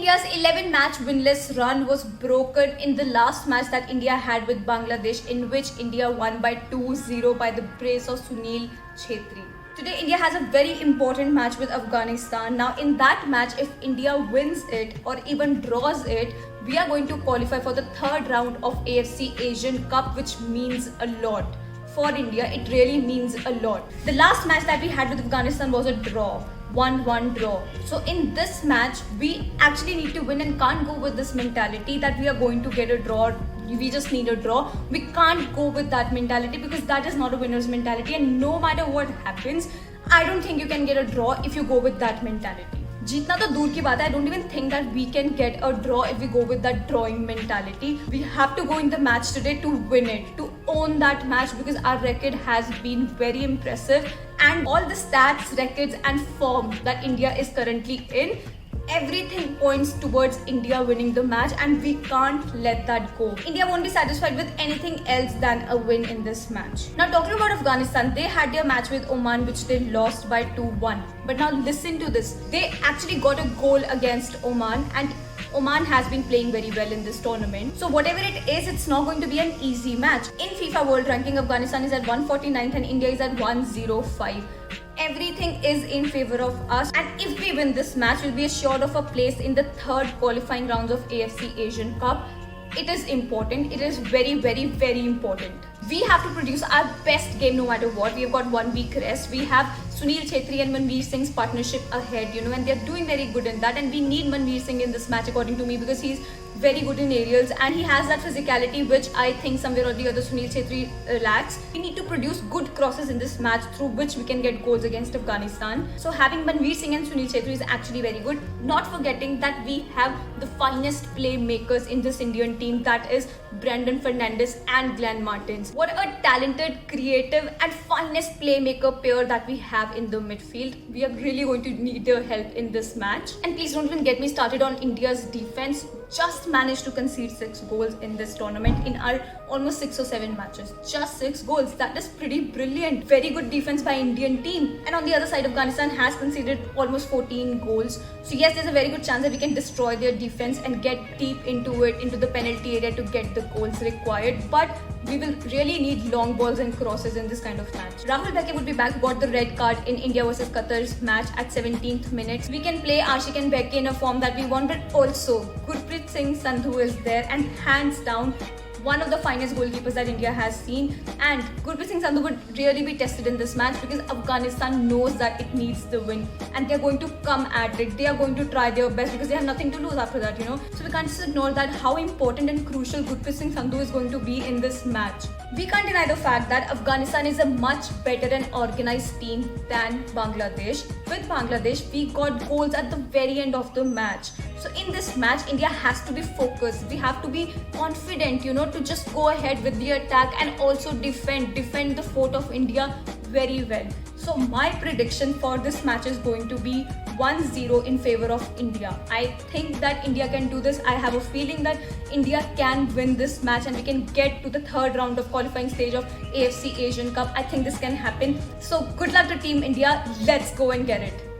India's 11-match winless run was broken in the last match that India had with Bangladesh, in which India won by 2-0 by the brace of Sunil Chhetri. Today, India has a very important match with Afghanistan. Now, in that match, if India wins it or even draws it, we are going to qualify for the third round of AFC Asian Cup, which means a lot. For India, it really means a lot. The last match that we had with Afghanistan was a draw. 1-1 draw. So in this match, we actually need to win and can't go with this mentality that we are going to get a draw. We just need a draw. We can't go with that mentality because that is not a winner's mentality, and no matter what happens, I don't think you can get a draw if you go with that mentality. जीतना तो दूर की बात है. I don't even think that we can get a draw if we go with that drawing mentality. We have to go in the match today to win it, to own that match, because our record has been very impressive, and all the stats, records and form that India is currently in, everything points towards India winning the match, and we can't let that go. India won't be satisfied with anything else than a win in this match. Now, talking about Afghanistan, they had their match with Oman, which they lost by 2-1. But now listen to this. They actually got a goal against Oman, and Oman has been playing very well in this tournament. So whatever it is, it's not going to be an easy match. In FIFA World Ranking, Afghanistan is at 149th and India is at 105. Everything is in favor of us, and if we win this match, we'll be assured of a place in the third qualifying rounds of AFC Asian Cup. It is important. It is very, very, very important. We have to produce our best game no matter what. We have got 1 week rest. We have Sunil Chhetri and Manveer Singh's partnership ahead, and they're doing very good in that. And we need Manveer Singh in this match, according to me, because he's very good in aerials and he has that physicality which I think somewhere or the other Sunil Chhetri lacks. We need to produce good crosses in this match through which we can get goals against Afghanistan. So having Manveer Singh and Sunil Chhetri is actually very good. Not forgetting that we have the finest playmakers in this Indian team, that is Brandon Fernandes and Glenn Martins. What a talented, creative and finest playmaker pair that we have in the midfield. We are really going to need their help in this match. And please don't even get me started on India's defense. Just managed to concede 6 goals in this tournament in our almost 6 or 7 matches. Just 6 goals. That is pretty brilliant. Very good defense by Indian team. And on the other side, Afghanistan has conceded almost 14 goals. So yes, there's a very good chance that we can destroy their defense and get deep into it, into the penalty area to get the goals required. But we will really need long balls and crosses in this kind of match. Rahul Bheke would be back, got the red card in India versus Qatar's match at 17th minute. We can play Ashik and Bheke in a form that we want, but also Gurpreet Singh Sandhu is there, and hands down one of the finest goalkeepers that India has seen. And Gurpreet Singh Sandhu would really be tested in this match because Afghanistan knows that it needs the win and they're going to come at it. They are going to try their best because they have nothing to lose after that, So we can't just ignore that, how important and crucial Gurpreet Singh Sandhu is going to be in this match. We can't deny the fact that Afghanistan is a much better and organized team than Bangladesh. With Bangladesh, we got goals at the very end of the match. So in this match, India has to be focused. We have to be confident, to just go ahead with the attack and also defend the fort of India very well. So my prediction for this match is going to be 1-0 in favor of India. I think that India can do this. I have a feeling that India can win this match and we can get to the third round of qualifying stage of AFC Asian Cup. I think this can happen. So good luck to Team India. Let's go and get it.